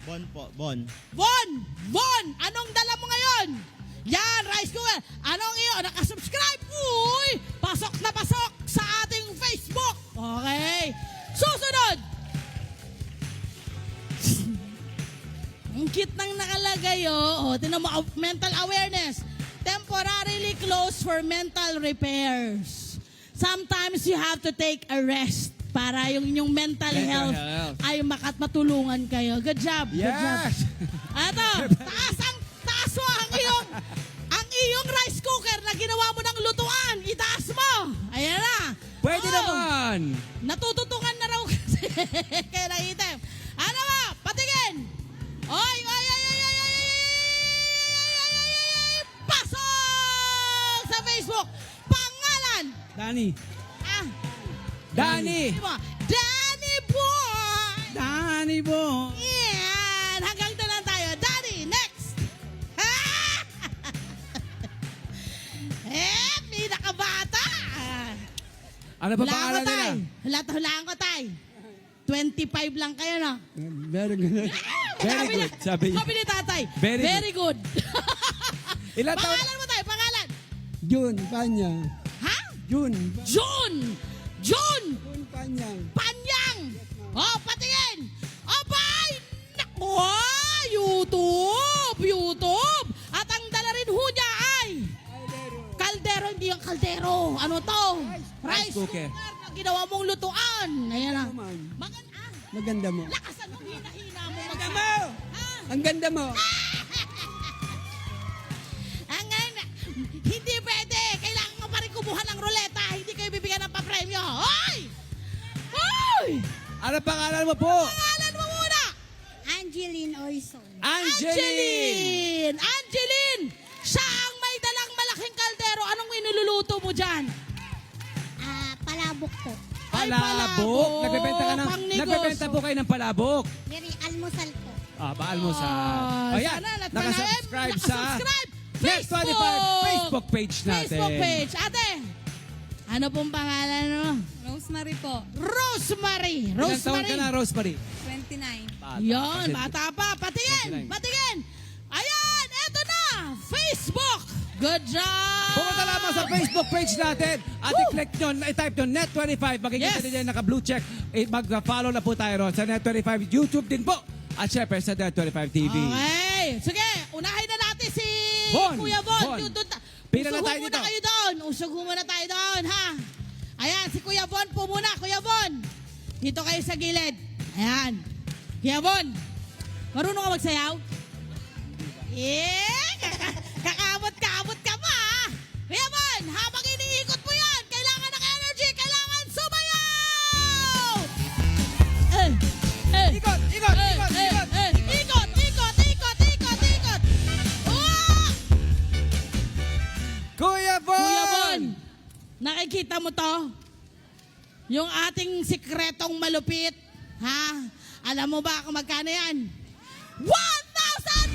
Bon po, Bon. Von! Von! Anong dala mo ngayon? Yan, rice cooker. Anong iyo? Nakasubscribe? Uy! Pasok na pasok sa ating Facebook. Okay. Susunod! Ang cute nang nakalagay, oh. Tinan mo, mental awareness. Temporarily closed for mental repairs. Sometimes you have to take a rest para yung inyong mental health ay matulungan kayo. Good job. Good job. Yes! Ato, taas mo ang iyong rice cooker na ginawa mo ng lutuan. Itaas mo. Ayan na. Pwede naman. Natututungan na raw kasi. Kaya naitim. Ano ba? Patingin. Oy, oy, oy, oy, oy, oy, oy, pasok sa Facebook. Pangalan. Danny. Ah. Danny. Danny Boy. Danny Boy. Yan. Hanggang doon lang tayo. Danny, next. Pinakabata. Ano ba pangalan nila? Hulaan ko, tay. 25 lang kayo, no? Very good. Very good. Sabi niya. Sabi ni tatay. Very good. Ilan taon? Pangalan mo, tay. Pangalan. June, Panya. Ha? June. June. June. June, Panya. Panyang! Oh, patingin! Abay! Nako! YouTube! YouTube! At ang dala rin ho niya ay kaldero, hindi yung kaldero. Ano to? Rice cooker. Na ginawa mong lutuan. Ayan na. Maganda. Maganda mo. Lakasan mo, hina-hina mo. Ganda mo! Ang ganda mo. Hindi pwede. Kailangan mo pa rin kumuha ng ruleta. Hindi kayo bibigyan ng papremyo. Hoy! Hoy! Ano pangalan mo po? Pangalan mo muna! Angeline Oison. Angeline! Angeline! Siya ang may dalang malaking kaldero. Anong iniluluto mo dyan? Palabok po. Ay, Palabok. Nagbebenta ka ng Pangnegosyo. nagbebenta po kayo ng palabok. Yari, almusal po. Paalmusal. Ayan, nakasubscribe sa Next 25 Facebook page natin. Facebook page. Ate, ano pong pangalan mo? Rosemary po, Rosemary. Ilang taon ka na, Rosemary? 29. Yon, bata pa. Patingin, 29. patingin. Ayan, eto na. Facebook. Good job. Pumunta lamang sa Facebook page natin at i-click nyo, i-type nyo Net25. Makikita Yes. nyo yung naka-blue check. Mag-follow na po tayo ron sa Net25 YouTube din po. At syempre sa Net25 TV. Okay. Sige, unahin na natin si Von. Kuya Von. Von. Yung doon Pila na usog tayo muna dito. kayo doon. Usog muna tayo doon, ha? Ayan, si Kuya Von po muna. Kuya Von, dito kayo sa gilid. Ayan. Kuya Von, marunong ka magsayaw? Kakaabot-kaabot ka pa, ha? Kuya Von, habang iniikot mo yan, kailangan ng energy, kailangan sumayaw! Ikot, ikot, ikot, ikot. Ikot, ikot, ikot, ikot, ikot. Oh! Kuya Von! Kuya Bon, nakikita mo to? Yung ating sikretong malupit, ha? Alam mo ba kung magkano yan? 1,000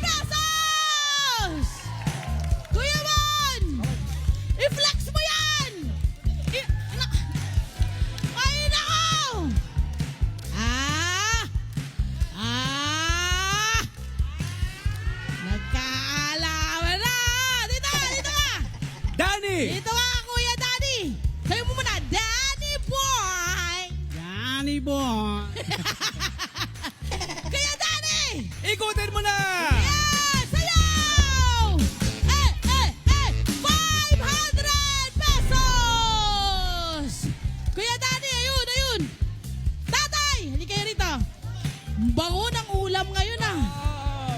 pesos! Kuya Bon! I-flex mo yan! Ay, nako! Nagkaalaman na! Dito ka! Danny! Dito ka, Kuya Daddy! Sayo mo muna, Daddy Boy! Danny Boy. Kuya Daddy! Ikutin mo na! Yes! Sayaw! 500 pesos! Kuya Daddy, ayun, ayun! Tatay! Hindi kayo rito. Bango ng ulam ngayon, ah.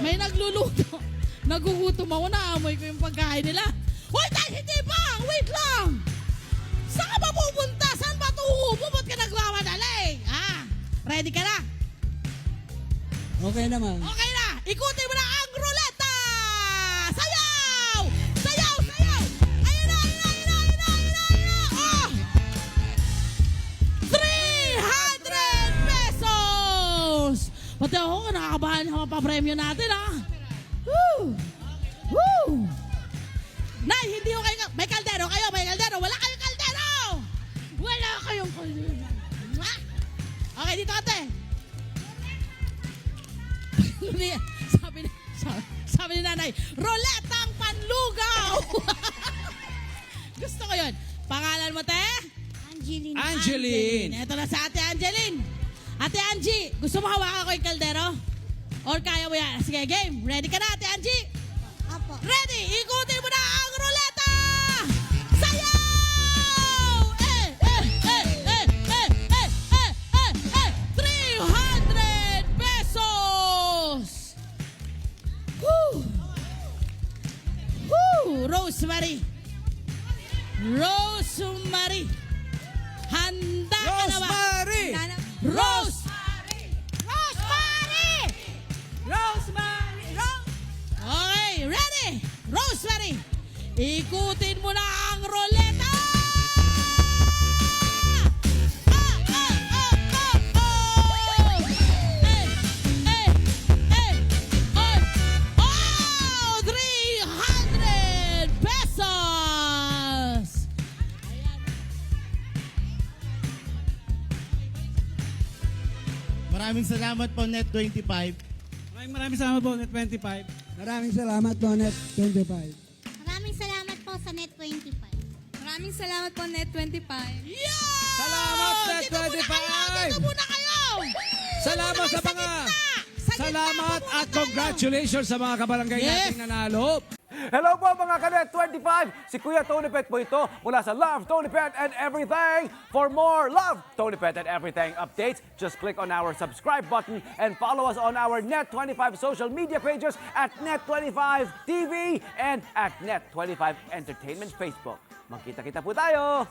May nagluluto. Nagugutom ako, naamoy ko yung pagkain nila. Hoy, tay, hindi pa! Wait lang! Saan ka ba pupunta? Saan ba tuhubo? Ba't ka nagmamadali? Ready ka na? Okay naman. Okay na! Ikutin mo na ang ruleta! Sayaw! Sayaw! Sayaw! Ayun na! Ayun na! Ayun na! Ayun na! Ayun na! Ayun na! Oh! 300 pesos! Pati ako, nakakabahan sa mga papremyo natin, ha? Woo! Woo! Nay, hindi ko kayo... May kaldero kayo! May kaldero! Wala kayong kaldero! Wala kayong kaldero! Okay, dito ate. sabi ni nanay, ruletang panlugaw! Gusto ko yun. Pangalan mo, te? Angeline. Angeline. Ito na sa Ate Angeline. Ate Angie, gusto mo hawakan ko yung kaldero? Or kaya mo yan? Sige, game. Ready ka na, Ate Angie? Opo. Ready! Ikutin mo na ang ruleta! Sayaw! 300 pesos! Woo! Woo! Rosemary. Rosemary. Handa ka na ba? Rosemary! Rose! Okay, ready? Rosemary, ikutin mo na ang roleta! Oh! 300 pesos! Maraming salamat po, Net25. Maraming salamat po, Net 25. Maraming salamat po, Net 25. Maraming salamat po sa Net25. Maraming salamat po, Net25. Yeah! Salamat, Net25! Dito muna kayo! Salamat sa mga... Salamat at congratulations sa mga kabarangay Yes. nating nanalo. Hello po mga Kanet 25! Si Kuya Tony Pet po ito mula sa Love, Tony Pet and Everything. For more Love, Tony Pet and Everything updates, just click on our subscribe button and follow us on our Net25 social media pages at Net25 TV and at Net25 Entertainment Facebook. Magkita-kita po tayo!